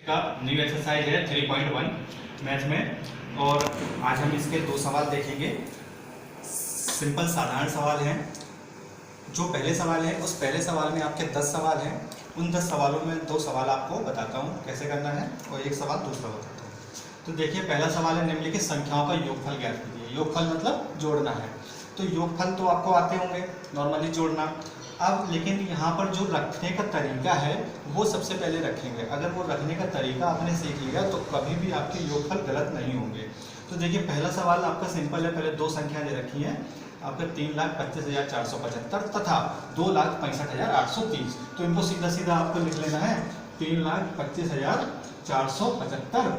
का new exercise है 3.1 math में। और आज हम इसके दो सवाल देखेंगे। सिंपल साधारण सवाल हैं। जो पहले सवाल है उस पहले सवाल में आपके 10 सवाल हैं। उन 10 सवालों में 2 सवाल आपको बताता हूँ कैसे करना है और एक सवाल दूसरा बताता हूँ। तो देखिए, पहला सवाल है निम्नलिखित संख्याओं का योगफल ज्ञात कीजिए। योगफल मतलब जोड़ना है। तो योगफल तो आपको आते होंगे नॉर्मली जोड़ना। अब लेकिन यहाँ पर जो रखने का तरीका है वो सबसे पहले रखेंगे। अगर वो रखने का तरीका आपने सीख लिया तो कभी भी आपके योगफल गलत नहीं होंगे। तो देखिए, पहला सवाल आपका सिंपल है। पहले 2 संख्या दे रखी है आपका 3,25,475 तथा 2,65,830। तो इनको सीधा सीधा आपको लिख लेना है 3,25,475।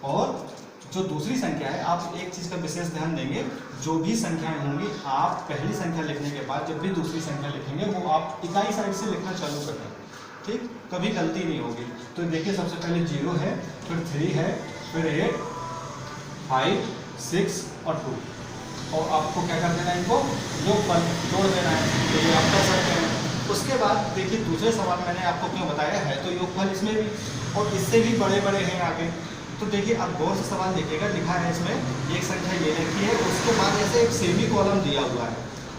और जो दूसरी संख्या है, आप एक चीज़ का विशेष ध्यान देंगे, जो भी संख्याएं होंगी आप पहली संख्या लिखने के बाद जब भी दूसरी संख्या लिखेंगे वो आप इकाई साइड से लिखना चालू करें, ठीक? कभी गलती नहीं होगी। तो देखिए, सबसे पहले 0 है, फिर 3 है, फिर 8, 5, 6 और 2। और आपको क्या कर देना है, इनको योगफल जोड़ देना है। तो ये आप कर सकते हैं। उसके बाद देखिए, दूसरे सवाल मैंने आपको क्यों बताया है, तो योगफल इसमें भी और इससे भी बड़े बड़े हैं आगे। तो देखिए, अब गौर से सवाल देखिएगा, लिखा है इसमें एक संख्या ये लिखी है, उसके बाद ऐसे एक सेमी कॉलम दिया हुआ है।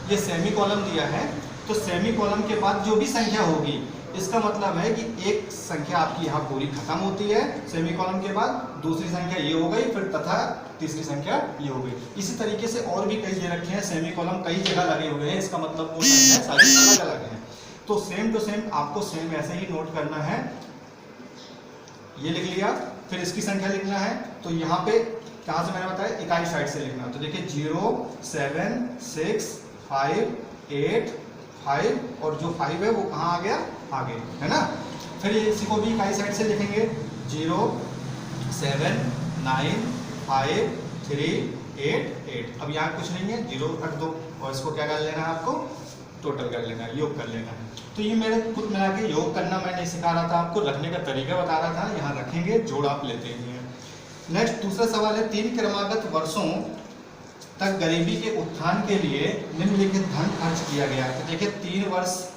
ये सेमी कॉलम दिया है, तो सेमी कॉलम के बाद जो भी संख्या होगी, इसका मतलब है कि एक संख्या आपकी यहाँ पूरी खत्म होती है सेमी कॉलम के बाद, दूसरी संख्या ये हो गई, फिर तथा तीसरी संख्या ये हो गई। इसी तरीके से और भी कई दे रखे हैं सेमी कॉलम, कई जगह लगे हुए हैं। इसका मतलब वो संख्या सारी अलग अलग है। तो सेम टू सेम आपको सेम ऐसे ही नोट करना है। ये लिख लिया, फिर इसकी संख्या लिखना है। तो यहाँ पे कहाँ से मैंने बताया, इकाई साइड से लिखना। तो देखिए 0, 7, 6, 5, 8, 5 और जो 5 है वो कहाँ आ गया, आगे, है ना। फिर इसी को भी इकाई साइड से लिखेंगे 0, 7, 9, 5, 3, 8, 8। अब यहाँ कुछ नहीं है, 0 रख दो और इसको क्या कर लेना है, आपको टोटल कर लेना है, योग कर लेना है। तो ये मेरे कुल मिला के योग करना मैंने सिखा रहा था आपको, रखने का तरीका बता रहा था। यहाँ रखेंगे, जोड़ आप लेते हैं। नेक्स्ट दूसरा सवाल है, 3 क्रमागत वर्षों तक गरीबी के उत्थान के लिए निम्नलिखित धन खर्च किया गया। तो देखिए 3 वर्ष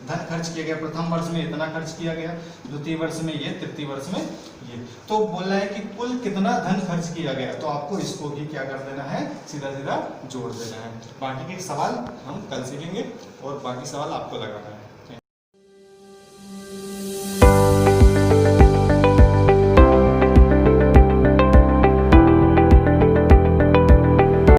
धन खर्च किया गया। प्रथम वर्ष में इतना खर्च किया गया, द्वितीय वर्ष में ये, तृतीय वर्ष में ये। तो बोल रहा है कि कुल कितना धन खर्च किया गया। तो आपको इसको भी क्या कर देना है, सीधा सीधा जोड़ देना है। बाकी के सवाल हम कल सीखेंगे और बाकी सवाल आपको लगाना है।